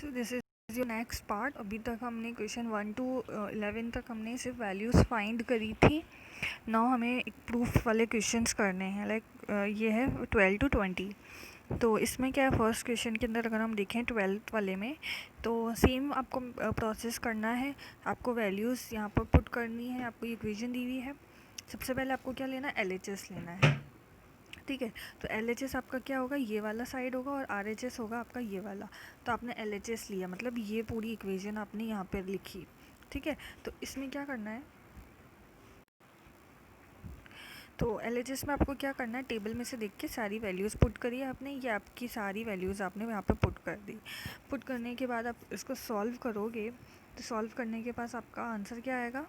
So this is your next part. अभी तक हमने क्वेश्चन 1 to 11 तक हमने सिर्फ वैल्यूज़ फाइंड करी थी। नाउ हमें एक प्रूफ वाले क्वेश्चंस करने हैं। लाइक ये है 12 to 20। तो इसमें क्या है, फर्स्ट क्वेश्चन के अंदर अगर हम देखें 12th वाले में, तो सेम आपको प्रोसेस करना है। आपको वैल्यूज़ यहाँ पर पुट करनी है। आपको ये इक्वेशन दी हुई है। सबसे पहले आपको क्या लेना है, LHS लेना है। ठीक है, तो LHS आपका क्या होगा, ये वाला साइड होगा, और RHS होगा आपका ये वाला। तो आपने LHS लिया, मतलब ये पूरी इक्वेशन आपने यहाँ पर लिखी। ठीक है, तो इसमें क्या करना है, तो LHS में आपको क्या करना है, टेबल में से देख के सारी वैल्यूज़ पुट करिए आपने। ये आपकी सारी वैल्यूज़ आपने यहाँ पे पुट कर दी। पुट करने के बाद आप इसको सॉल्व करोगे, तो सॉल्व करने के पास आपका आंसर क्या आएगा,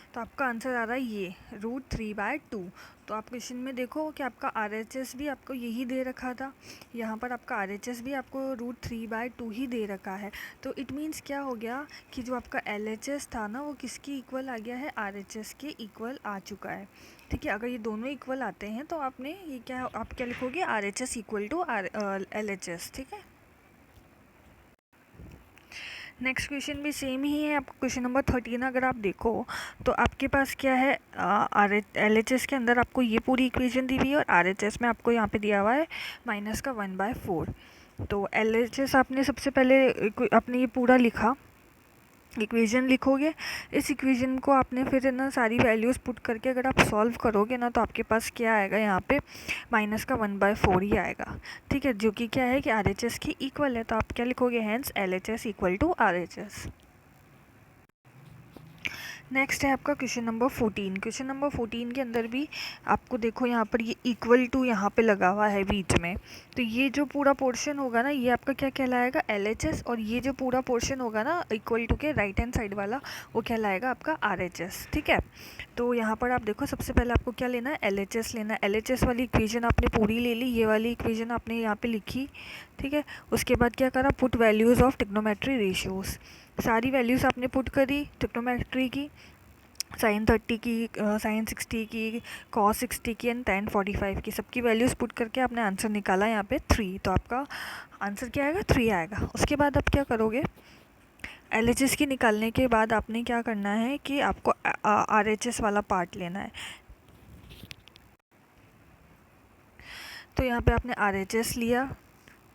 तो आपका आंसर आ रहा है ये √3/2। तो आप क्वेश्चन में देखो कि आपका RHS भी आपको यही दे रखा था। यहाँ पर आपका RHS भी आपको √3/2 ही दे रखा है। तो इट मीन्स क्या हो गया कि जो आपका LHS था ना, वो किसकी इक्वल आ गया है, RHS के इक्वल आ चुका है। ठीक है, अगर ये दोनों इक्वल आते हैं तो आपने ये क्या, आप क्या लिखोगे, RHS इक्वल टू LHS। ठीक है, नेक्स्ट क्वेश्चन भी सेम ही है। आपको क्वेश्चन नंबर 13 अगर आप देखो, तो आपके पास क्या है, LHS के अंदर आपको ये पूरी इक्वेशन दी हुई है, और RHS में आपको यहाँ पे दिया हुआ है -1/4। तो LHS आपने सबसे पहले आपने ये पूरा लिखा, इक्वेशन लिखोगे। इस इक्वेशन को आपने फिर ना सारी वैल्यूज़ पुट करके अगर आप सॉल्व करोगे ना, तो आपके पास क्या आएगा, यहाँ पे -1/4 ही आएगा। ठीक है, जो कि क्या है कि RHS की इक्वल है। तो आप क्या लिखोगे, hence LHS equal to RHS। Next है आपका क्वेश्चन नंबर 14। क्वेश्चन नंबर 14 के अंदर भी आपको देखो, यहाँ पर ये इक्वल टू यहाँ पे लगा हुआ है बीच में। तो ये जो पूरा पोर्शन होगा ना, ये आपका क्या कहलाएगा, LHS। और ये जो पूरा पोर्शन होगा ना इक्वल टू के राइट हैंड साइड वाला, वो कहलाएगा आपका RHS। ठीक है, तो यहाँ पर आप देखो, सबसे पहले आपको क्या लेना है, LHS लेना है। LHS वाली इक्वेशन आपने पूरी ले ली, ये वाली इक्वेशन आपने यहाँ पे लिखी। ठीक है, उसके बाद क्या करा, put values of trigonometry ratios. सारी वैल्यूज़ आपने पुट करी ट्रिग्नोमेट्री की, sin 30 की, sin 60 की, cos 60 की, एंड tan 45 की। सबकी वैल्यूज़ पुट करके आपने आंसर निकाला यहाँ पे 3। तो आपका आंसर क्या आएगा, 3 आएगा। उसके बाद आप क्या करोगे, LHS की निकालने के बाद आपने क्या करना है कि आपको RHS वाला पार्ट लेना है। तो यहाँ पे आपने RHS लिया,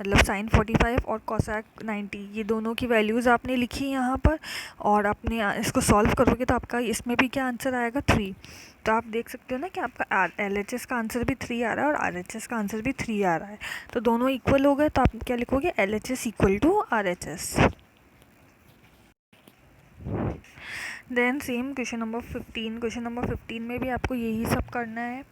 मतलब sin 45 और cosec 90, ये दोनों की वैल्यूज़ आपने लिखी यहाँ पर, और आपने इसको सॉल्व करोगे तो आपका इसमें भी क्या आंसर आएगा, 3। तो आप देख सकते हो ना कि आपका LHS का आंसर भी 3 आ रहा है, और RHS का आंसर भी 3 आ रहा है। तो दोनों इक्वल हो गए, तो आप क्या लिखोगे, LHS equal to RHS। Then same question number 15। Question number 15 में भी आपको यही सब करना है।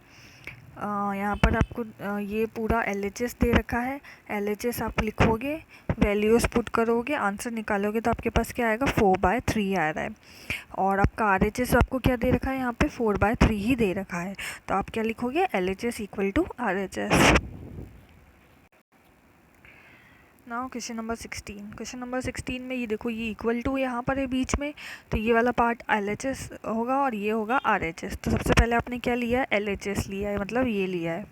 यहाँ पर आपको ये पूरा LHS दे रखा है। LHS आप लिखोगे, वैल्यूज़ पुट करोगे, आंसर निकालोगे, तो आपके पास क्या आएगा, 4/3 आ रहा है। और आपका RHS आपको क्या दे रखा है, यहाँ पे 4/3 ही दे रखा है। तो आप क्या लिखोगे, LHS equal to RHS। Now question number 16। Question number 16 में ये देखो, ये इक्वल टू यहाँ पर है बीच में, तो ये वाला पार्ट LHS होगा और ये होगा RHS। तो सबसे पहले आपने क्या लिया है, LHS लिया है, मतलब ये लिया है।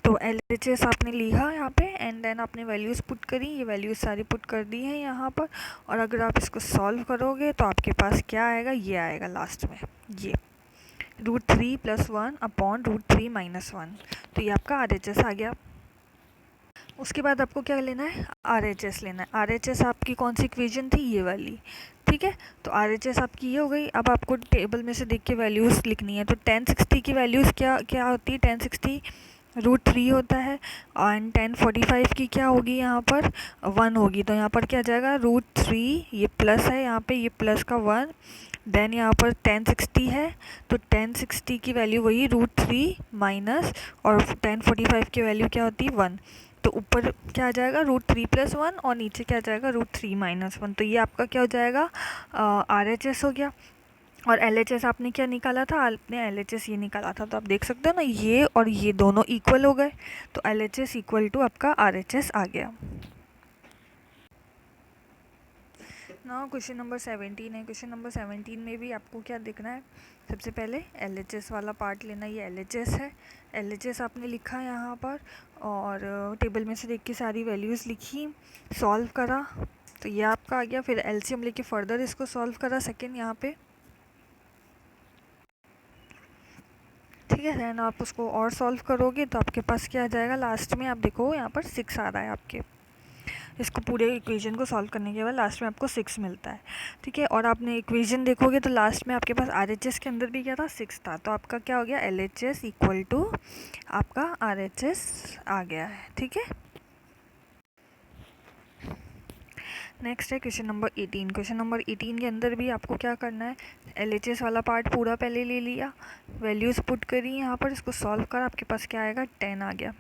तो LHS आपने लिखा यहाँ पे, एंड देन आपने वैल्यूज़ पुट करी, ये वैल्यूज़ सारी पुट कर दी हैं यहाँ पर। और अगर आप इसको सॉल्व करोगे तो आपके पास क्या आएगा, ये आएगा लास्ट में, ये √3 + 1/√3 - 1। तो ये आपका RHS आ गया। उसके बाद आपको क्या लेना है, RHS लेना है। RHS आपकी कौन सी इक्वेशन थी, ये वाली। ठीक है, तो RHS आपकी ये हो गई। अब आपको टेबल में से देख के वैल्यूज़ लिखनी है। तो tan 60 की वैल्यूज़ क्या क्या होती है, tan 60 √3 होता है, एंड tan 45 की क्या होगी, यहाँ पर 1 होगी। तो यहाँ पर क्या जाएगा, √3, ये प्लस है यहाँ पे, ये प्लस का 1। देन यहाँ पर tan 60 है, तो tan 60 की वैल्यू वही √3 माइनस, और tan 45 की वैल्यू क्या होती है, 1। तो ऊपर क्या आ जाएगा, √3 + 1, और नीचे क्या जाएगा, √3 - 1। तो ये आपका क्या हो जाएगा, RHS हो गया। और LHS आपने क्या निकाला था, आपने LHS ये निकाला था। तो आप देख सकते हो ना, ये और ये दोनों इक्वल हो गए, तो LHS इक्वल टू आपका RHS आ गया। नाउ क्वेश्चन नंबर 17 है। क्वेश्चन नंबर 17 में भी आपको क्या देखना है, सबसे पहले LHS वाला पार्ट लेना है। ये LHS है, LHS आपने लिखा यहाँ पर और टेबल में से देख के सारी वैल्यूज़ लिखी, सॉल्व करा, तो ये आपका आ गया। फिर LCM लेके फर्दर इसको सॉल्व करा सेकेंड यहाँ पे, ठीक है। दैन आप उसको और सॉल्व करोगे तो आपके पास क्या आ जाएगा, लास्ट में आप देखो यहाँ पर 6 आ रहा है आपके। इसको पूरे इक्वेशन को सॉल्व करने के बाद लास्ट में आपको 6 मिलता है, ठीक है। और आपने इक्वेशन देखोगे तो लास्ट में आपके पास RHS के अंदर भी क्या था, 6 था, तो आपका क्या हो गया, LHS इक्वल टू आपका RHS आ गया है, ठीक है। नेक्स्ट है क्वेश्चन नंबर 18। क्वेश्चन नंबर 18 के अंदर भी आपको क्या करना है, LHS वाला पार्ट पूरा पहले ले लिया, वैल्यूज़ पुट करी यहाँ पर, इसको सॉल्व कर, आपके पास क्या आएगा, 10 आ गया,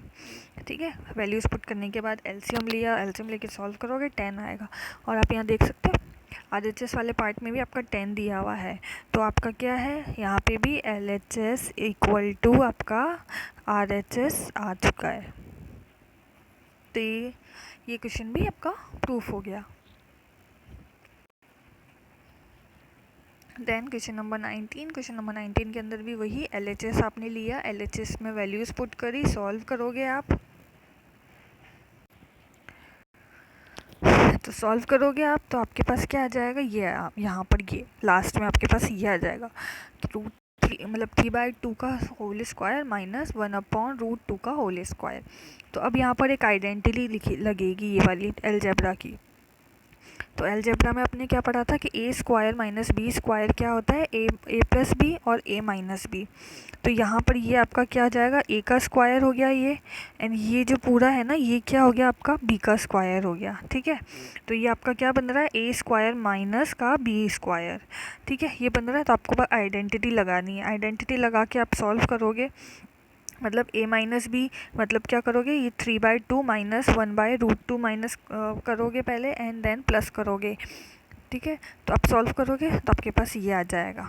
ठीक है। वैल्यूज़ पुट करने के बाद LCM लिया, LCM लेके सॉल्व करोगे 10 आएगा। और आप यहाँ देख सकते हो RHS वाले पार्ट में भी आपका 10 दिया हुआ है, तो आपका क्या है, यहाँ पे भी LHS इक्वल टू आपका RHS आ चुका है। तो ये क्वेश्चन भी आपका प्रूफ हो गया। Then question number 19। Question number 19 के अंदर भी वही LHS आपने लिया, LHS में वैल्यूज़ पुट करी, सॉल्व करोगे आप, तो सॉल्व करोगे आप तो आपके पास क्या आ जाएगा, ये यहाँ पर ये लास्ट में आपके पास ये आ जाएगा, रूट 3 मतलब 3/2 का होल स्क्वायर माइनस 1/√2 का होल स्क्वायर। तो अब यहाँ पर एक आइडेंटिटी लिखी लगेगी ये वाली अलजेब्रा की। तो अलजेब्रा में आपने क्या पढ़ा था कि a square minus B square क्या होता है, a प्लस बी और a माइनस बी। तो यहाँ पर ये आपका क्या आ जाएगा, a का स्क्वायर हो गया ये, एंड ये जो पूरा है ना ये क्या हो गया आपका b का स्क्वायर हो गया, ठीक है। तो ये आपका क्या बन रहा है, a स्क्वायर माइनस का b स्क्वायर, ठीक है, ये बन रहा है। तो आपको बस आइडेंटिटी लगानी है, आइडेंटिटी लगा के आप सॉल्व करोगे, मतलब a माइनस बी मतलब क्या करोगे, ये 3/2 माइनस 1/√2 माइनस करोगे पहले एंड देन प्लस करोगे, ठीक है। तो आप सॉल्व करोगे तो आपके पास ये आ जाएगा।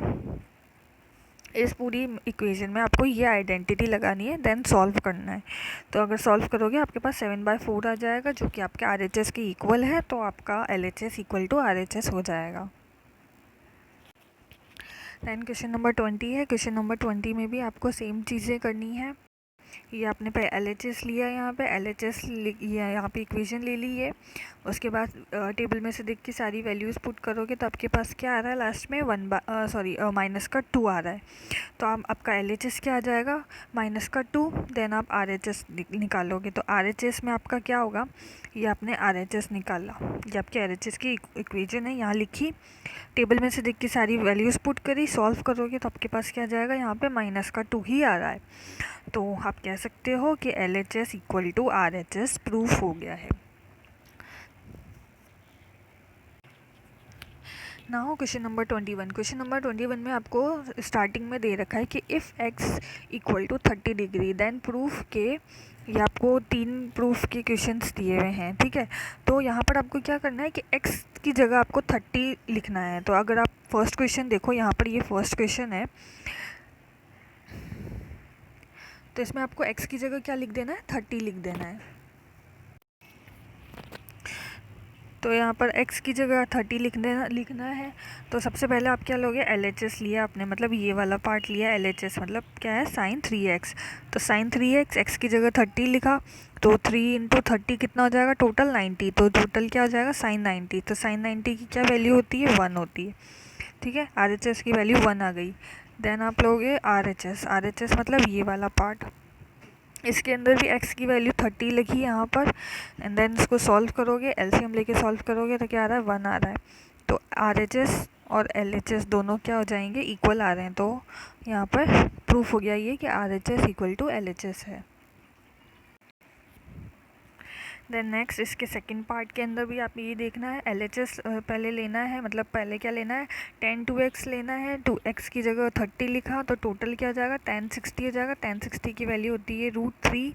इस पूरी इक्वेशन में आपको ये आइडेंटिटी लगानी है, देन सॉल्व करना है। तो अगर सॉल्व करोगे आपके पास 7/4 आ जाएगा, जो कि आपके RHS के इक्वल है, तो आपका LHS इक्वल टू RHS हो जाएगा। दैन क्वेश्चन नंबर 20 है। क्वेश्चन नंबर 20 में भी आपको सेम चीज़ें करनी है। ये आपने पे LHS लिया, यहाँ पे LHS यहाँ पे इक्वेशन ले ली है। उसके बाद टेबल में से देख के सारी वैल्यूज़ पुट करोगे तो आपके पास क्या आ रहा है, लास्ट में माइनस का 2 आ रहा है। तो आपका LHS क्या आ जाएगा, माइनस का 2, देन आप RHS निकालोगे। तो RHS में आपका क्या होगा, ये आपने RHS निकाला, ये आपके RHS की इक्वेशन है, यहाँ लिखी, टेबल में से देख के सारी वैल्यूज़ पुट करी, सॉल्व करोगे तो आपके पास क्या आ जाएगा, यहाँ पे माइनस का 2 ही आ रहा है। तो आप कह सकते हो कि LHS equal to RHS proof हो गया है। Now question number 21। Question number 21 में आपको स्टार्टिंग में दे रखा है कि if x equal to 30 degree then proof के, ये आपको 3 प्रूफ के क्वेश्चंस दिए हुए हैं, ठीक है। तो यहाँ पर आपको क्या करना है कि x की जगह आपको 30 लिखना है। तो अगर आप फर्स्ट क्वेश्चन देखो, यहाँ पर ये फर्स्ट क्वेश्चन है, तो इसमें आपको x की जगह क्या लिख देना है, 30 लिख देना है। तो यहाँ पर x की जगह 30 लिखना है। तो सबसे पहले आप क्या लोगे, LHS लिया आपने, मतलब ये वाला पार्ट लिया LHS, मतलब क्या है, sin 3x। तो sin 3x, x की जगह 30 लिखा, तो 3 × 30 कितना हो जाएगा, टोटल 90। तो टोटल क्या हो जाएगा, sin 90। तो sin 90 की क्या वैल्यू होती है, 1 होती है, ठीक है। RHS की वैल्यू 1 आ गई। देन आप लोगे RHS मतलब ये वाला पार्ट, इसके अंदर भी x की वैल्यू 30 लिखी यहाँ पर, एंड देन इसको सॉल्व करोगे, LCM लेके सॉल्व करोगे तो क्या आ रहा है, 1 आ रहा है। तो RHS और LHS दोनों क्या हो जाएंगे, इक्वल आ रहे हैं। तो यहाँ पर प्रूफ हो गया ये कि RHS इक्वल टू LHS है। देन नेक्स्ट इसके सेकंड पार्ट के अंदर भी आप ये देखना है, LHS पहले लेना है, मतलब पहले क्या लेना है, tan 2x लेना है। 2x की जगह 30 लिखा, तो टोटल क्या हो जाएगा, tan 60 हो जाएगा। tan 60 की वैल्यू होती है √3,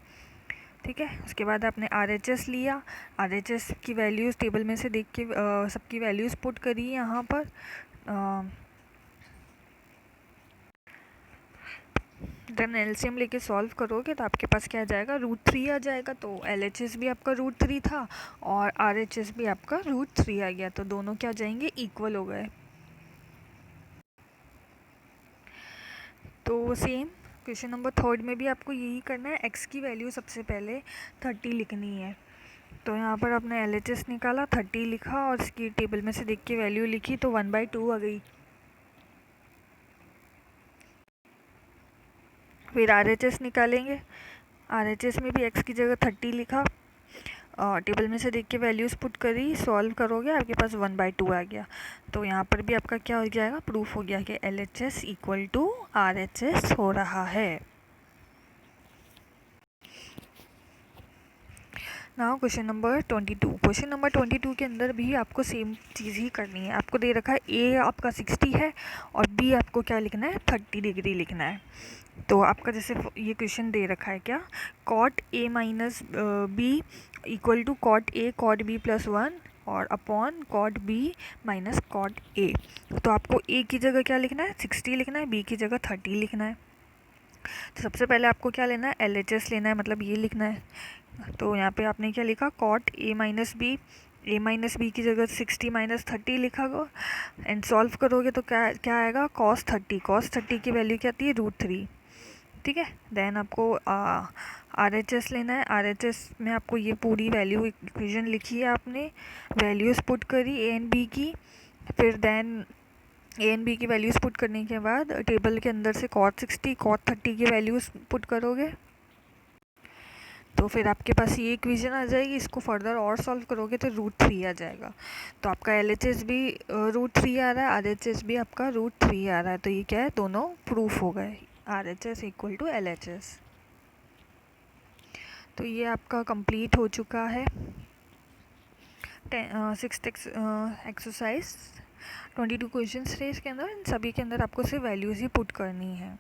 ठीक है। उसके बाद आपने RHS लिया, RHS की वैल्यूज़ टेबल में से देख के सबकी वैल्यूज़ पुट करी यहाँ पर, देन LCM लेके सॉल्व करोगे तो आपके पास क्या आ जाएगा, √3 आ जाएगा। तो LHS भी आपका √3 था और RHS भी आपका √3 आ गया, तो दोनों क्या जाएंगे, इक्वल हो गए। तो सेम क्वेश्चन नंबर 3 में भी आपको यही करना है। x की वैल्यू सबसे पहले 30 लिखनी है। तो यहाँ पर आपने LHS निकाला, 30 लिखा और इसकी टेबल में से देख के वैल्यू लिखी तो 1/2 आ गई। फिर RHS निकालेंगे। RHS में भी x की जगह 30 लिखा, टेबल में से देख के वैल्यूज़ पुट करी, सॉल्व करोगे आपके पास 1/2 आ गया। तो यहाँ पर भी आपका क्या हो जाएगा, प्रूफ हो गया कि LHS इक्वल टू RHS हो रहा है। Now question number 22। Question number 22 के अंदर भी आपको सेम चीज़ ही करनी है। आपको दे रखा है A आपका 60 है और B आपको क्या लिखना है, 30 डिग्री लिखना है। तो आपका जैसे ये क्वेश्चन दे रखा है क्या, cot A minus B equal to cot A cot B plus 1 और upon cot B minus cot A। तो आपको A की जगह क्या लिखना है, 60 लिखना है, B की जगह 30 लिखना है। तो सबसे पहले आपको क्या लेना है, LHS लेना है, मतलब ये लिखना है। तो यहाँ पे आपने क्या लिखा, कॉट A माइनस बी की जगह 60 माइनस 30 लिखा गो एंड सॉल्व करोगे तो क्या आएगा, कॉस 30 की वैल्यू क्या आती है, √3। ठीक है। देन आपको RHS लेना है। RHS में आपको ये पूरी वैल्यू इक्वेशन लिखी है, आपने वैल्यूज़ पुट करी A एंड B की। फिर देन A एंड B की वैल्यूज़ पुट करने के बाद टेबल के अंदर से cot 60 cot 30 की वैल्यूज़ पुट करोगे तो फिर आपके पास ये इक्वेशन आ जाएगी। इसको फर्दर और सॉल्व करोगे तो √3 आ जाएगा। तो आपका LHS भी √3 आ रहा है, RHS भी आपका √3 आ रहा है। तो ये क्या है, दोनों प्रूफ हो गए, RHS इक्वल टू LHS। तो ये आपका कंप्लीट हो चुका है 6th एक्सरसाइज। 22 क्वेश्चन थे इसके अंदर, इन सभी के अंदर आपको सिर्फ वैल्यूज़ ही पुट करनी है।